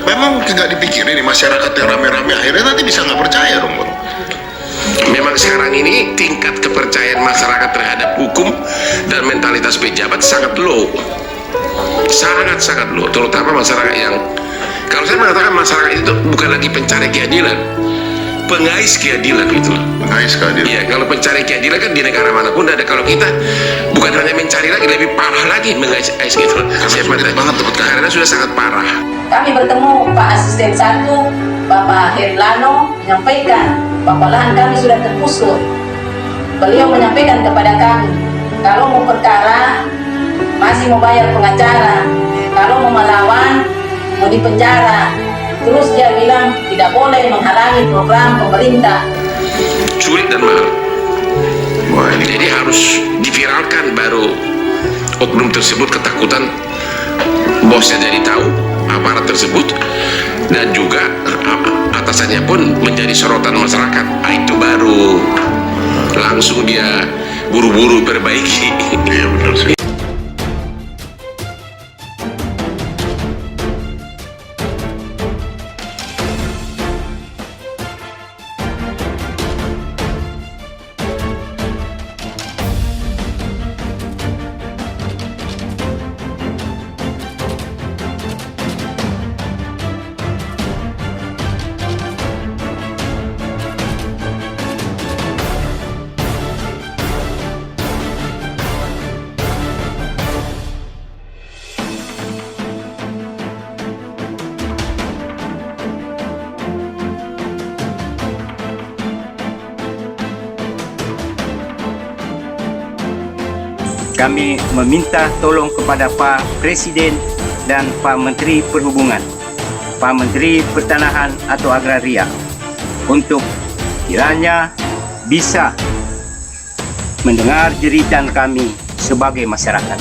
Memang tidak dipikirin nih masyarakat yang rame-rame akhirnya nanti bisa nggak percaya dong, Bang. Memang sekarang ini tingkat kepercayaan masyarakat terhadap hukum dan mentalitas pejabat sangat low, sangat low, terutama masyarakat yang, kalau saya mengatakan masyarakat itu bukan lagi pencari keadilan, pengais keadilan gitu loh. Pengais keadilan. Iya, kalau pencari keadilan kan di negara manapun ada. Kalau kita bukan hanya mencari lagi, lebih parah lagi mengais gitu loh. Karena sudah sangat parah. Kami bertemu Pak Asisten 1, Bapak Herilano, menyampaikan bahwa lahan kami sudah tergusur. Beliau menyampaikan kepada kami, kalau mau perkara masih mau bayar pengacara, kalau mau melawan mau dipenjara. Terus dia bilang tidak boleh menghalangi program pemerintah. Sulit dan mahal. Wah, ini Jadi harus diviralkan baru oknum tersebut ketakutan, bosnya jadi tahu aparat tersebut, dan juga atasannya pun menjadi sorotan masyarakat. Itu baru langsung dia buru-buru perbaiki. iya benar sih. Kami meminta tolong kepada Pak Presiden dan Pak Menteri Perhubungan, Pak Menteri Pertanahan atau Agraria, untuk kiranya bisa mendengar jeritan kami sebagai masyarakat.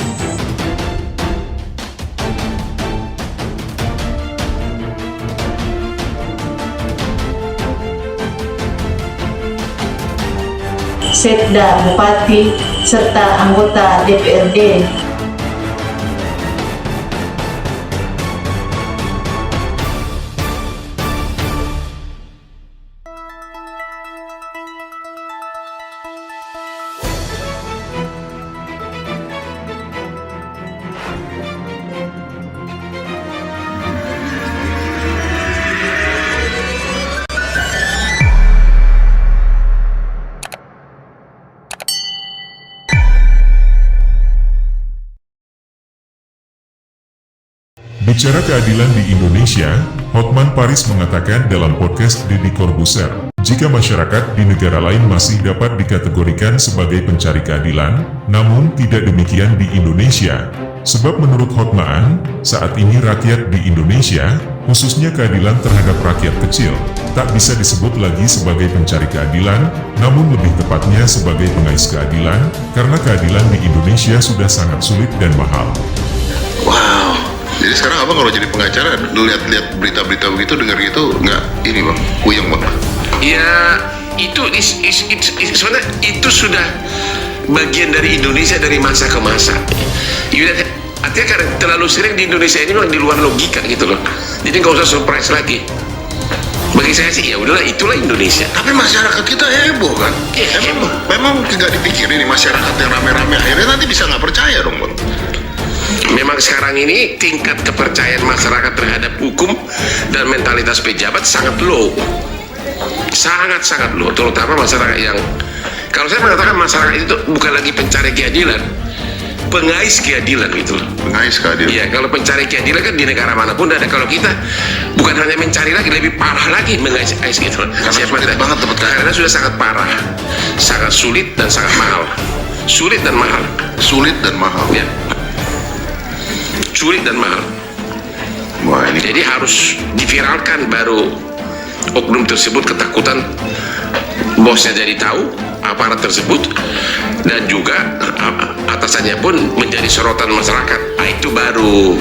Sekda, Bupati, serta anggota DPRD. Bicara keadilan di Indonesia, Hotman Paris mengatakan dalam podcast Deddy Corbuzier, jika masyarakat di negara lain masih dapat dikategorikan sebagai pencari keadilan, namun tidak demikian di Indonesia. Sebab menurut Hotman, saat ini rakyat di Indonesia, khususnya keadilan terhadap rakyat kecil, tak bisa disebut lagi sebagai pencari keadilan, namun lebih tepatnya sebagai pengais keadilan, karena keadilan di Indonesia sudah sangat sulit dan mahal. Wow. Jadi sekarang abang kalau jadi pengacara lihat-lihat berita-berita begitu, dengar gitu nggak ini bang, puyeng bang? Ya itu sebenarnya itu sudah bagian dari Indonesia dari masa ke masa. Artinya karena terlalu sering di Indonesia ini memang di luar logika gitu loh. Jadi nggak usah surprise lagi. Bagi saya sih ya udahlah, itulah Indonesia. Tapi masyarakat kita heboh kan? Memang tidak dipikirin nih masyarakat yang rame-rame akhirnya nanti bisa nggak percaya dong bang? Memang sekarang ini tingkat kepercayaan masyarakat terhadap hukum dan mentalitas pejabat sangat low, sangat low, terutama masyarakat yang, kalau saya mengatakan masyarakat itu bukan lagi pencari keadilan, pengais keadilan gitu loh. Pengais keadilan. Iya, kalau pencari keadilan kan di negara manapun ada. Kalau kita bukan hanya mencari lagi, lebih parah lagi mengais gitu loh. Karena sudah sangat parah, sangat sulit dan sangat mahal. Sulit dan mahal. Sulit dan mahal. Ya. Sulit dan mahal. Wah, ini Jadi harus diviralkan baru oknum tersebut ketakutan, bosnya jadi tahu aparat tersebut, dan juga atasannya pun menjadi sorotan masyarakat. Itu baru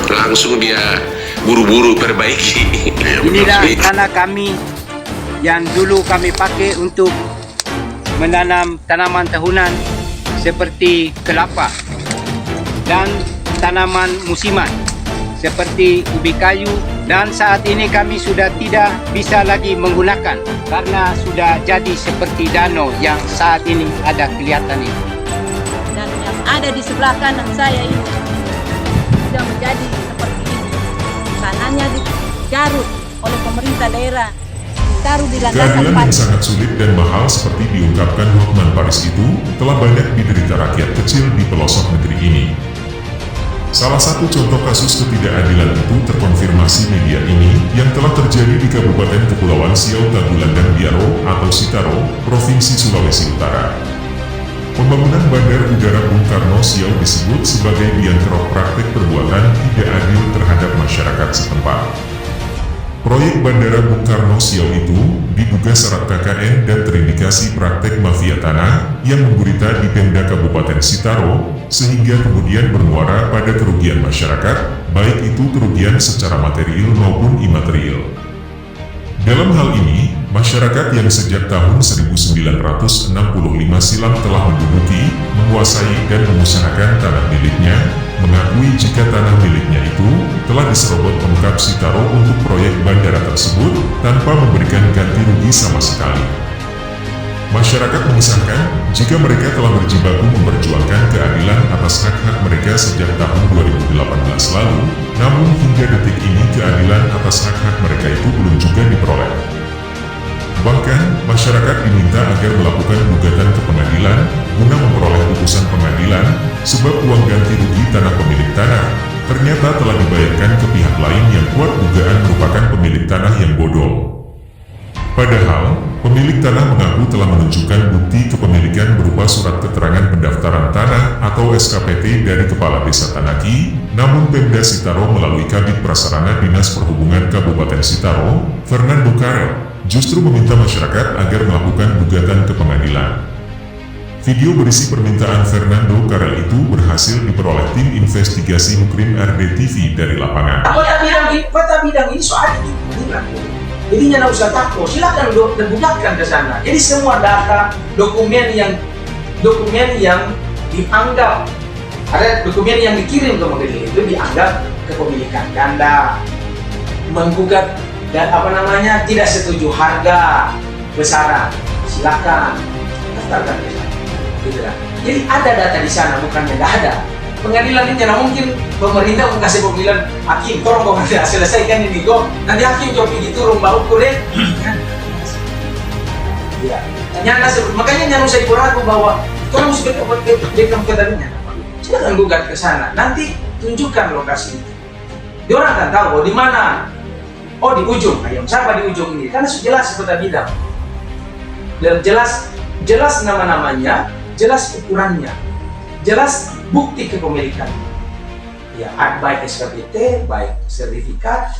langsung dia buru-buru perbaiki. Inilah tanah kami yang dulu kami pakai untuk menanam tanaman tahunan seperti kelapa dan tanaman musiman seperti ubi kayu, dan saat ini kami sudah tidak bisa lagi menggunakan karena sudah jadi seperti danau yang saat ini ada kelihatan ini. Dan yang ada di sebelah kanan saya ini sudah menjadi seperti ini. Tanahnya digaruk oleh pemerintah daerah, ditaruh di landasan Keadilan yang pacu. sangat sulit dan mahal seperti diungkapkan Hotman Paris itu telah banyak diderita rakyat kecil di pelosok negeri ini. Salah satu contoh kasus ketidakadilan itu terkonfirmasi media ini yang telah terjadi di Kabupaten Kepulauan Siau Tagulandang Biaro atau Sitaro, Provinsi Sulawesi Utara. Pembangunan Bandar Udara Bung Karno Siau disebut sebagai biang kerok praktik perbuatan tidak adil terhadap masyarakat setempat. Proyek Bandara Bung Karno Siau itu diduga syarat KKN dan terindikasi praktek mafia tanah yang menggurita di Pemda Kabupaten Sitaro, sehingga kemudian bermuara pada kerugian masyarakat, baik itu kerugian secara material maupun imaterial. Dalam hal ini, masyarakat yang sejak tahun 1965 silam telah menduduki, menguasai dan mengusahakan tanah miliknya, mengakui jika tanah miliknya itu telah diserobot Pemkab Sitaro untuk proyek bandara tersebut tanpa memberikan ganti rugi sama sekali. Masyarakat mengisahkan jika mereka telah berjibaku memperjuangkan keadilan atas hak-hak mereka sejak tahun 2018 lalu, namun hingga detik ini keadilan atas hak-hak mereka itu belum juga diperoleh. Bahkan, masyarakat diminta agar melakukan gugatan ke pengadilan guna memperoleh putusan pengadilan sebab uang ganti rugi tanah pemilik tanah ternyata telah dibayarkan ke pihak lain yang kuat dugaan merupakan pemilik tanah yang bodong. Padahal, pemilik tanah mengaku telah menunjukkan bukti kepemilikan berupa surat keterangan pendaftaran tanah atau SKPT dari Kepala Desa Tanaki, namun Pemda Sitaro melalui Kabid Prasarana Dinas Perhubungan Kabupaten Sitaro, Fernando Karel, justru meminta masyarakat agar melakukan gugatan ke pengadilan. Video berisi permintaan Fernando Karel itu berhasil diperoleh tim investigasi Mukrim RDTV dari lapangan. Kota bidang ini soal jadi jangan usah takut, silakan gunakan ke sana. Jadi semua data, dokumen yang dianggap ada dokumen yang dikirim ke pengadilan itu dianggap kepemilikan ganda, menggugat dan tidak setuju harga besaran, silakan daftarkan ke sana. Gitu kan. Jadi ada data di sana, bukannya nggak ada. Pengadilan ini tidak mungkin pemerintah mengasih pemilihan hakim, tolong pengadilan selesaikan ini kok. Nanti hakim jawab begitu rumah ukur ya. Makanya jangan usah ragu bahwa tolong berikan keterangannya. Silakan gugat ke sana. Nanti tunjukkan lokasi itu. Dia orang akan tahu bahwa di mana. Oh di ujung, ayam siapa di ujung ini? Karena sudah jelas kota bidang. Dan jelas nama-namanya, jelas ukurannya, jelas bukti kepemilikan. Ya, baik SKPT, baik sertifikat,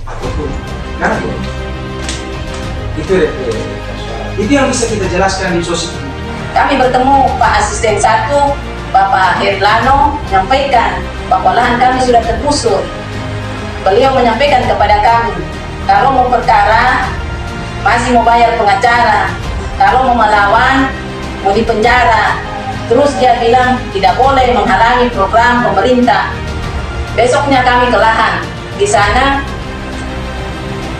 ataupun karena itu yang bisa kita jelaskan di sosial. Kami bertemu Pak Asisten 1, Bapak Herlano, menyampaikan bahwa lahan kami sudah tergusur. Beliau menyampaikan kepada kami, kalau mau perkara, masih mau bayar pengacara, kalau mau melawan, mau dipenjara. Terus dia bilang tidak boleh menghalangi program pemerintah. Besoknya kami ke lahan. Di sana,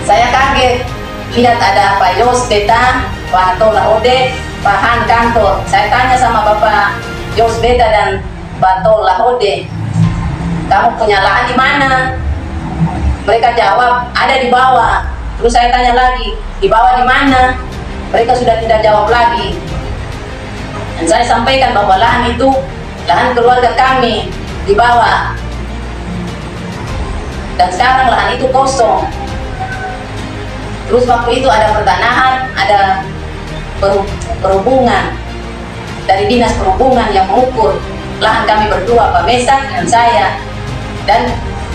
saya kaget lihat ada Pak Yos Beta, Pak Tola Ode, Pak Han Kantor. Saya tanya sama Bapak Yos Beta dan Pak Tola Ode, kamu punya lahan di mana? Mereka jawab, ada di bawah. Terus saya tanya lagi, di bawah di mana? Mereka sudah tidak jawab lagi. Dan saya sampaikan bahwa lahan itu, lahan keluarga kami, di bawah. Dan sekarang lahan itu kosong. Terus waktu itu ada pertanahan, ada perhubungan. Dari Dinas Perhubungan yang mengukur lahan kami berdua, Pak Mesak dan saya. Dan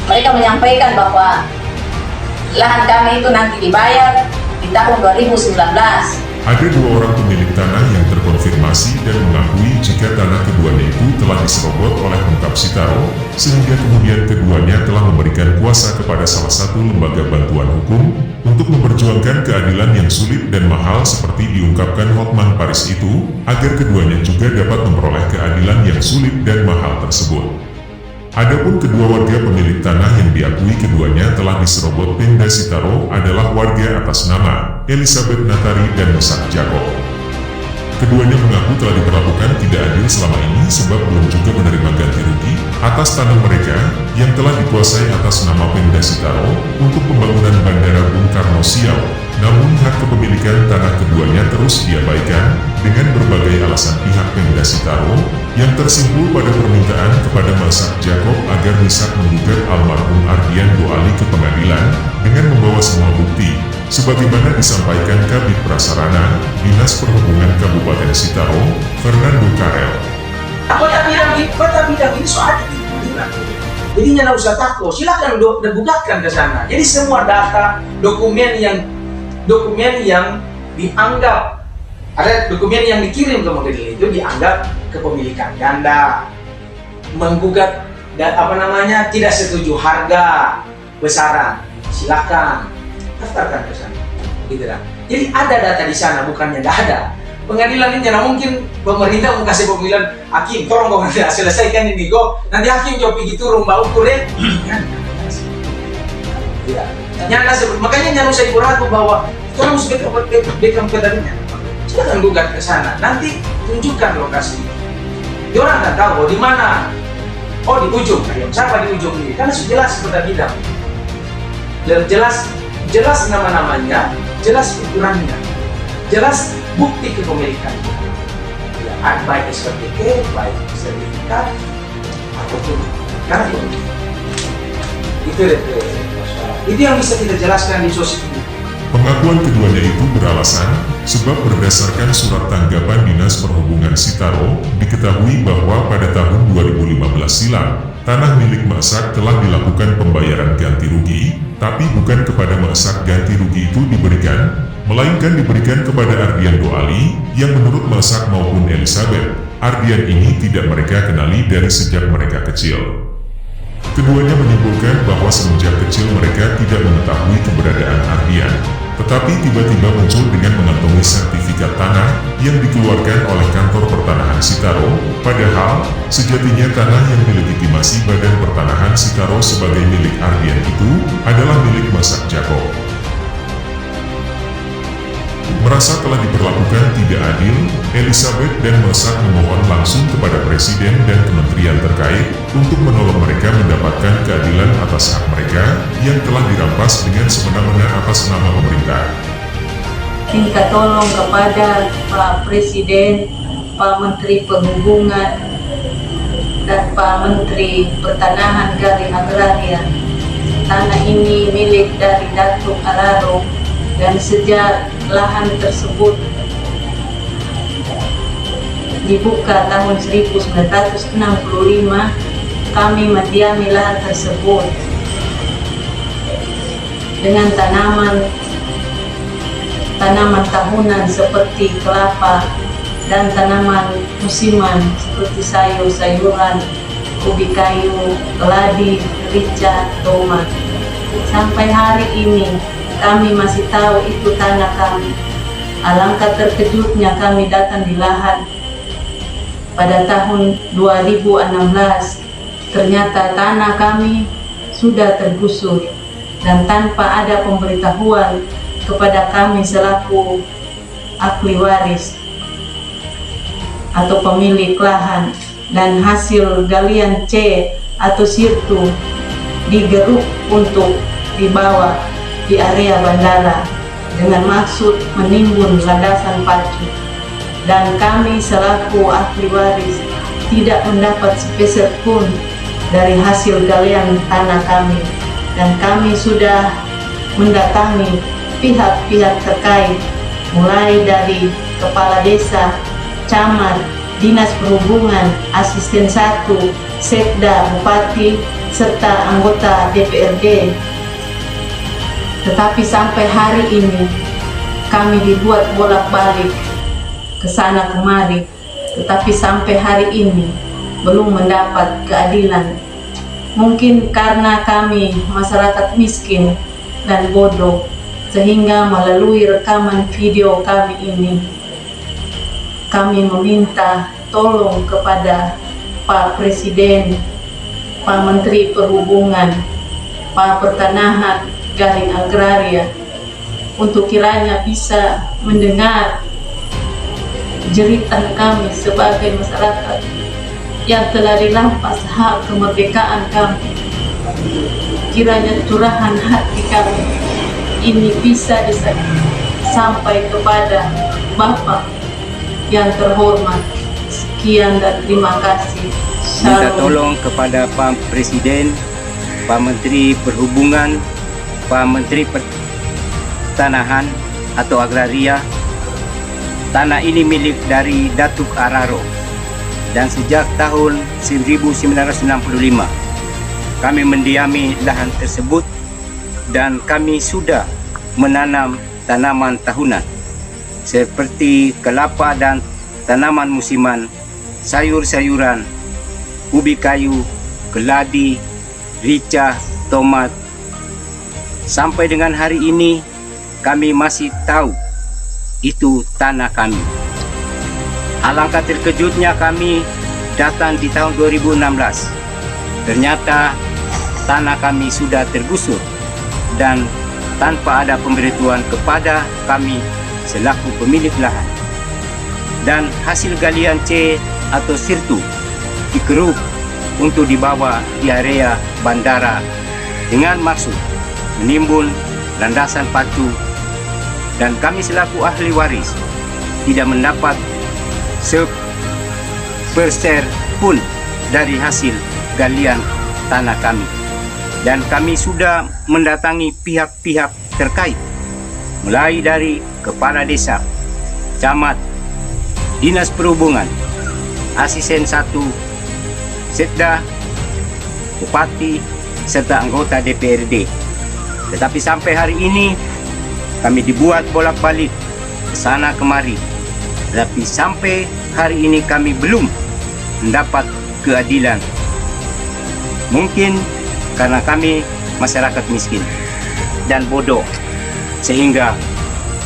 mereka menyampaikan bahwa lahan kami itu nanti dibayar di tahun 2019. Ada 2 orang pemilik tanah yang terkonfirmasi dan mengakui jika tanah keduanya itu telah diserobot oleh Pemkab Sitaro, sehingga kemudian keduanya telah memberikan kuasa kepada salah satu lembaga bantuan hukum untuk memperjuangkan keadilan yang sulit dan mahal seperti diungkapkan Hotman Paris itu, agar keduanya juga dapat memperoleh keadilan yang sulit dan mahal tersebut. Adapun kedua warga pemilik tanah yang diakui keduanya telah diserobot Pemda Sitaro adalah warga atas nama Elizabeth Natari dan Mesak Jacob. Keduanya mengaku telah diperlakukan tidak adil selama ini sebab belum juga menerima ganti rugi atas tanah mereka yang telah dikuasai atas nama Pemda Sitaro untuk pembangunan Bandara Bung Karno Siau. Namun hak kepemilikan tanah keduanya terus diabaikan dengan berbagai alasan pihak Pemda Sitaro yang tersimpul pada permintaan kepada Mesak Jacob agar bisa menggugat almarhum Ardian Doali ke pengadilan dengan membawa semua bukti, sebagaimana disampaikan Kabid Prasarana Dinas Perhubungan Kabupaten Sitaro, Fernando Karel. Kota bidang ini soalnya di pengadilan. Jadi jangan usah takut, silakan gugatkan ke sana. Jadi semua data, dokumen yang dianggap ada dokumen yang dikirim ke pengadilan itu dianggap kepemilikan ganda, menggugat tidak setuju harga besaran, silakan daftarkan ke sana, gitu kan. Jadi ada data di sana, bukannya tidak ada. Pengadilan ini jangan mungkin pemerintah mau kasih pemilihan hakim, tolong pemerintah selesaikan ini kok. Nanti hakim jawab begitu rumah ukur kan? Tidak. Makanya jangan usah ragu bahwa orang harus backup kedalamnya. Silakan gugat ke sana. Nanti tunjukkan lokasi. Dia orang nggak tahu di mana. Oh di ujung. Siapa di ujung ini? Karena sudah jelas pada bidang. Jelas nama-namanya, jelas ukurannya, jelas bukti kepemilikan. Ya, baik SPT, baik sertifikat, ataupun kartu. Itu yang bisa kita jelaskan di sosial media. Pengakuan keduanya itu beralasan sebab berdasarkan surat tanggapan Dinas Perhubungan Sitaro diketahui bahwa pada tahun 2015 silam tanah milik Mesak telah dilakukan pembayaran ganti rugi, tapi bukan kepada Mesak ganti rugi itu diberikan, melainkan diberikan kepada Ardian Doali yang menurut Mesak maupun Elizabeth, Ardian ini tidak mereka kenali dari sejak mereka kecil. Keduanya menyimpulkan bahwa semenjak kecil mereka tidak mengetahui keberadaan Ardian, tetapi tiba-tiba muncul dengan mengantongi sertifikat tanah yang dikeluarkan oleh kantor pertanahan Sitaro, padahal sejatinya tanah yang dilegitimasi Badan Pertanahan Sitaro sebagai milik Ardian itu adalah milik Mesak Jacob. Merasa telah diperlakukan tidak adil, Elizabeth dan Mesak memohon langsung kepada Presiden dan Kementerian terkait untuk menolong mereka mendapatkan keadilan atas hak mereka yang telah dirampas dengan semena-mena atas nama pemerintah. Minta tolong kepada Pak Presiden, Pak Menteri Perhubungan, dan Pak Menteri Pertanahan Gali Agraria. Tanah ini milik dari Datuk Araro, dan sejak lahan tersebut dibuka tahun 1965, kami mendiami lahan tersebut dengan tanaman tahunan seperti kelapa dan tanaman musiman seperti sayur-sayuran, ubi kayu, keladi, rica, tomat. Sampai hari ini kami masih tahu itu tanah kami. Alangkah terkejutnya kami datang di lahan pada tahun 2016. Ternyata tanah kami sudah tergusur dan tanpa ada pemberitahuan kepada kami selaku ahli waris atau pemilik lahan, dan hasil galian C atau sirtu digeruk untuk dibawa di area bandara dengan maksud menimbun landasan pacu, dan kami selaku ahli waris tidak mendapat sepeser pun dari hasil galian tanah kami, dan kami sudah mendatangi pihak-pihak terkait mulai dari kepala desa, camat, dinas perhubungan, asisten 1, sekda, bupati, serta anggota DPRD. Tetapi sampai hari ini kami dibuat bolak-balik ke sana kemari, tetapi sampai hari ini belum mendapat keadilan. Mungkin karena kami masyarakat miskin dan bodoh, sehingga melalui rekaman video kami ini, kami meminta tolong kepada Pak Presiden Pak Menteri Perhubungan, Pak Pertanahan, Garing Agraria, untuk kiranya bisa mendengar jeritan kami sebagai masyarakat yang telah dirampas hak kemerdekaan kami. Kiranya curahan hati kami ini bisa sampai kepada Bapak yang terhormat. Sekian dan terima kasih. Minta Shalom. tolong kepada Pak Presiden, Pak Menteri Perhubungan, Pak Menteri Pertanahan atau Agraria. Tanah ini milik dari Datuk Araro, dan sejak tahun 1965 kami mendiami lahan tersebut dan kami sudah menanam tanaman tahunan seperti kelapa dan tanaman musiman, sayur-sayuran, ubi kayu, keladi, rica, tomat. Sampai dengan hari ini kami masih tahu itu tanah kami. Alangkah terkejutnya kami datang di tahun 2016. Ternyata tanah kami sudah tergusur dan tanpa ada pemberitahuan kepada kami selaku pemilik lahan. Dan hasil galian C atau sirtu dikeruk untuk dibawa di area bandara dengan maksud menimbun landasan pacu, dan kami selaku ahli waris tidak mendapat seperser pun dari hasil galian tanah kami. Dan kami sudah mendatangi pihak-pihak terkait, mulai dari Kepala Desa, Camat, Dinas Perhubungan, Asisten 1, Setda, Bupati, serta anggota DPRD. Tetapi sampai hari ini kami dibuat bolak-balik ke sana kemari. Tetapi sampai hari ini kami belum mendapat keadilan. Mungkin karena kami masyarakat miskin dan bodoh, sehingga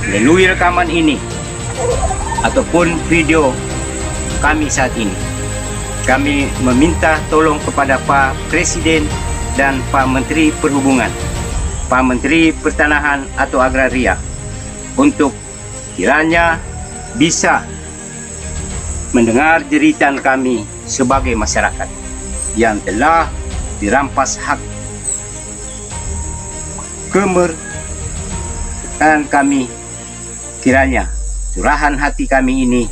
melalui rekaman ini ataupun video kami saat ini, kami meminta tolong kepada Pak Presiden dan Pak Menteri Perhubungan, Pak Menteri Pertanahan atau Agraria, untuk kiranya bisa mendengar jeritan kami sebagai masyarakat yang telah dirampas hak kemerdekaan kami. Kiranya curahan hati kami ini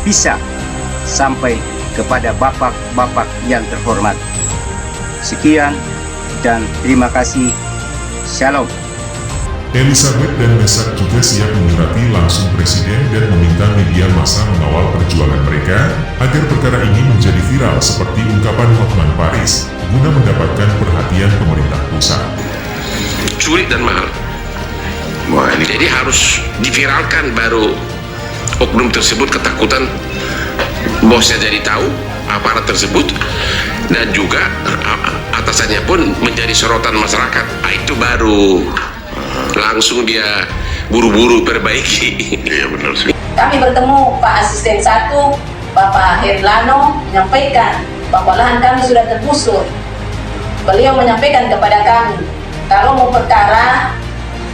bisa sampai kepada bapak-bapak yang terhormat. Sekian dan terima kasih. Shalom. Elizabeth dan Mesak juga siap menyurati langsung Presiden dan meminta media massa mengawal perjuangan mereka agar perkara ini menjadi viral seperti ungkapan Hotman Paris guna mendapatkan perhatian pemerintah pusat. Sulit dan mahal. Wah, ini Jadi harus diviralkan baru oknum tersebut ketakutan bosnya jadi tahu aparat tersebut, dan juga atasannya pun menjadi sorotan masyarakat. Itu baru langsung dia buru-buru perbaiki. iya benar sih. Kami bertemu Pak Asisten 1, Bapak Herlano, menyampaikan bahwa lahan kami sudah tergusur. Beliau menyampaikan kepada kami, kalau mau perkara,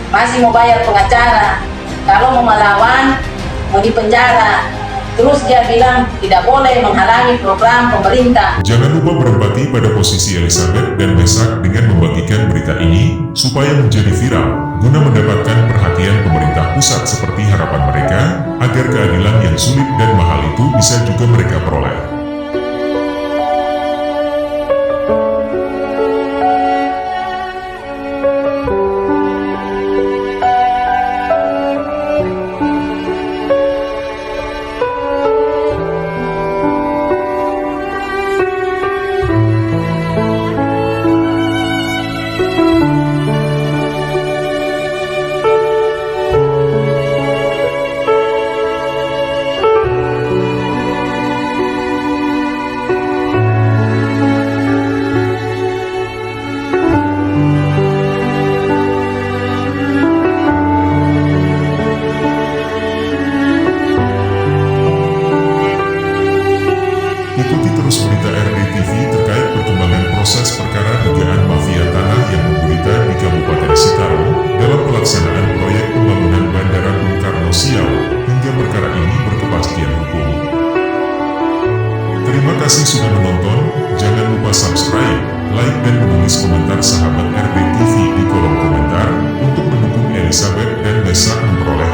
masih mau bayar pengacara. Kalau mau melawan, mau dipenjara. Terus dia bilang tidak boleh menghalangi program pemerintah. Jangan lupa berempati pada posisi Elizabeth dan Mesak dengan membagikan berita ini supaya menjadi viral guna mendapatkan perhatian pemerintah pusat seperti harapan mereka agar keadilan yang sulit dan mahal itu bisa juga mereka peroleh. lupa subscribe, like dan menulis komentar sahabat RD TV di kolom komentar untuk mendukung Elizabeth dan Nesa memperoleh